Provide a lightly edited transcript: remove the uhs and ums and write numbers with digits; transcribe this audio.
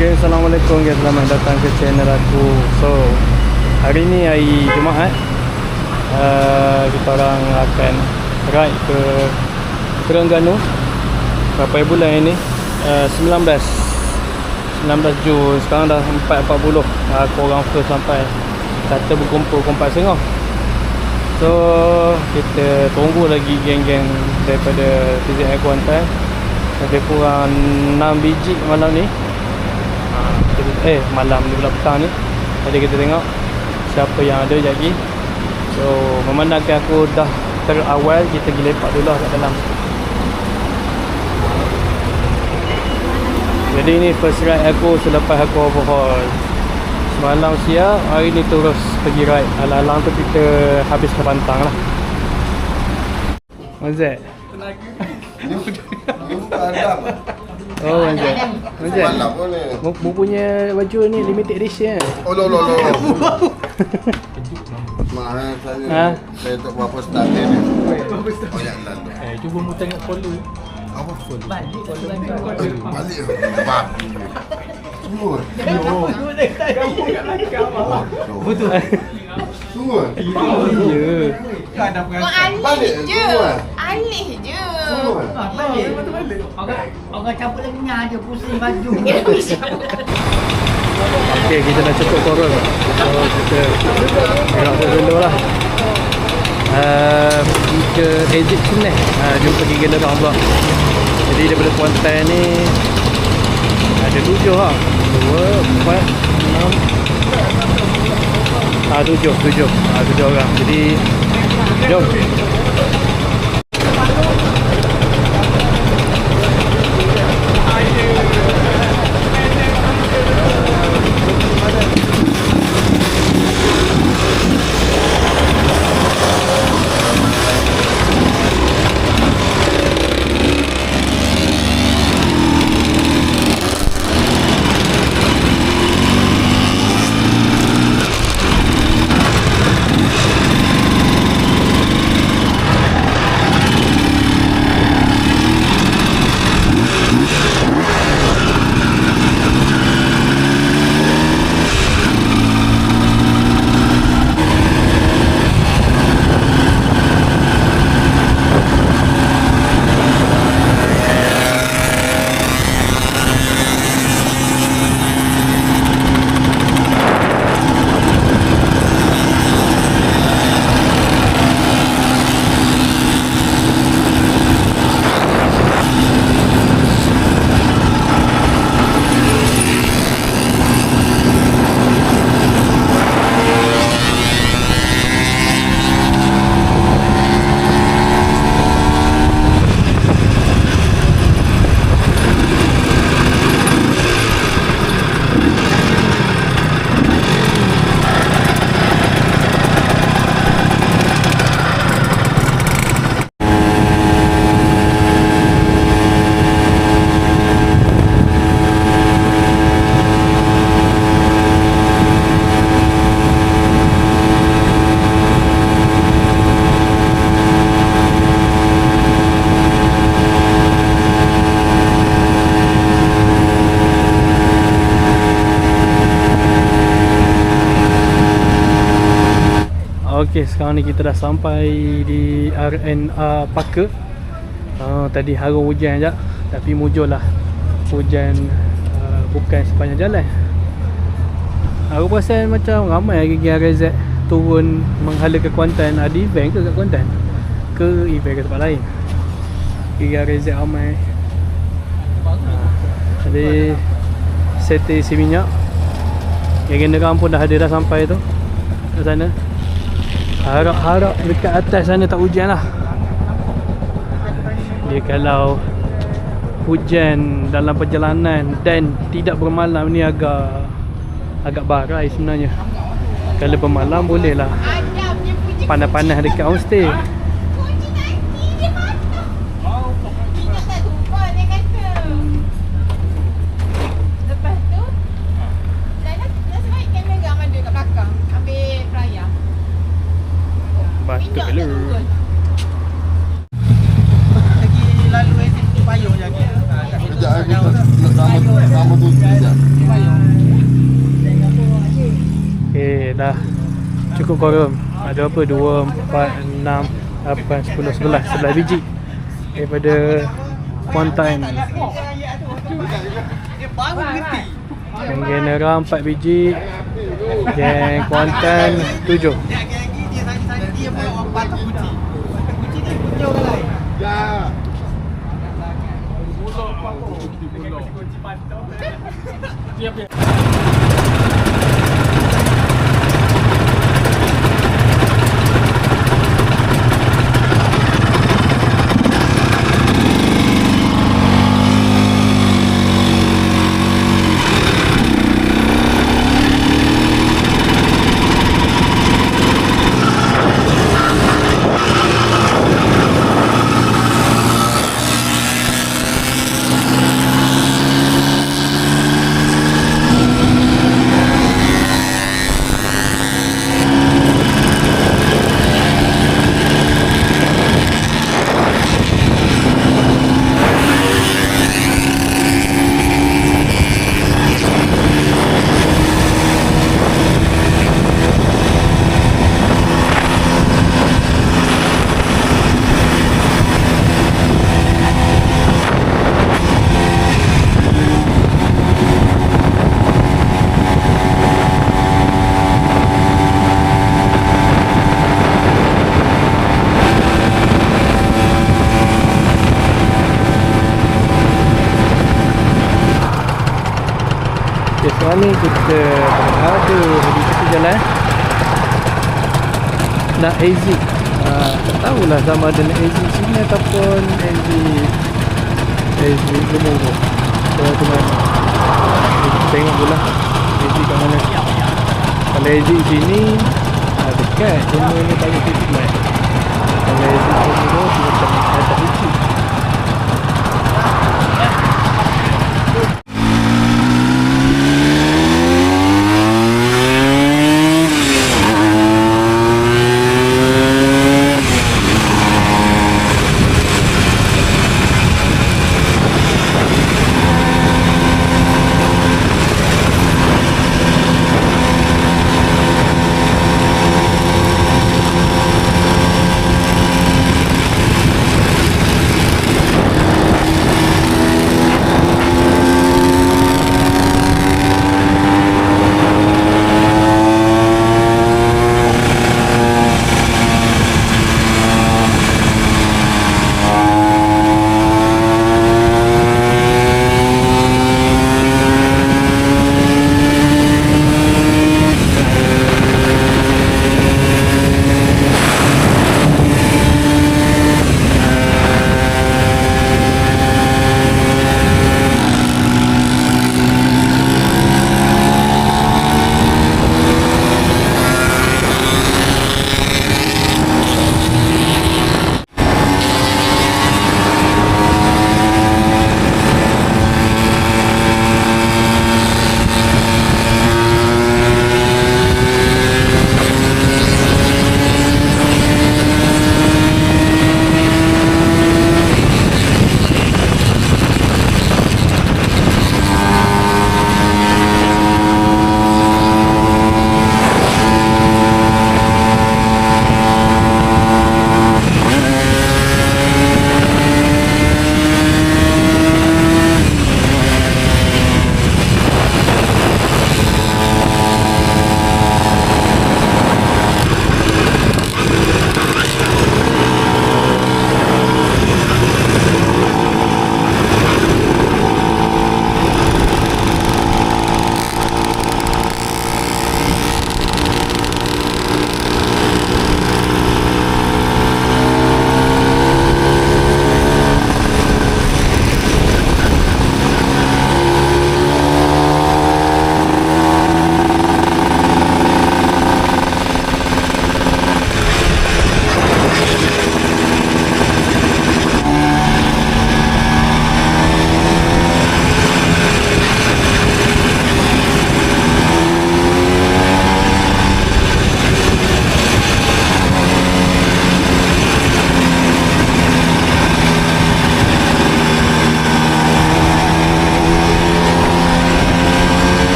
Okay, Assalamualaikum guys, selamat datang ke channel aku. So, hari ni hari Jumaat. Kita orang akan ride ke Terengganu. Berapa bulan ini? 19 Jun. Sekarang dah 4.40. Aku orang first sampai. Kata berkumpul 4.30. So, kita tunggu lagi geng-geng daripada TZI Kuantan. Lebih kurang 6 biji malam ni. Malam ni pula petang ni. Jadi kita tengok siapa yang ada lagi. So, memandangkan aku dah terawal, kita pergi lepak dulu kat dalam. Jadi ni first ride aku selepas aku overhaul. Semalam siap, hari ni terus pergi ride. Alang-alang tu kita habis ke Pantang lah. Mazat? Oh, Mazat. Mazat. Mu punya baju ni limited edition kan? Oh, lo. Mana saya tak berapa start ni. Oh, yang lalu. Cuba mu tengok follow. Apa follow? Balik. Balik. Babi. Semua. Betul. Semua. Ya. Balik semua. Alih je. Balik. Orang cabut lagi nyah dia pusing baju. Okay, kita dah cukup korang. So, kita gerak dulu lah. Pergi ke exit Seneh. Jumpa pergi Gelerang pula. Jadi daripada Kuantan ni ada 7 lah. 2, 4, 6 7 orang. Jadi jom. Okey, sekarang ni kita dah sampai di RNA Parker. Tadi harum hujan je, tapi mujurlah hujan bukan sepanjang jalan. Aku perasan macam ramai lagi RZ turun menghala ke Kuantan. Ada event ke kat Kuantan? Ke event ke tempat lain? RZ ramai. Jadi setting isi minyak. General pun dah ada dah sampai tu kat sana. Harap-harap dekat atas sana tak hujan lah. Dia kalau hujan dalam perjalanan dan tidak bermalam ni agak barai sebenarnya. Kalau bermalam boleh lah panas-panas dekat homestay. Batuk dulu. Lagi lalu exit payung lagi. Sekejap kita nak sama tu sekejap. Okey dah. Cukup korum. Ada apa? 2, 4, 6, 8, 10, 11 biji daripada Kuantan. Geng Genera 4 biji, geng Kuantan 7. Okay, sekarang ni kita berada di tepi jalan nak exit. Tak tahulah sama ada nak exit sini ataupun exit Gemuruh. So teman tengok pula exit kat mana. Kalau exit sini dekat, cuma ni bagi 50. Kalau exit Gemuruh kita tak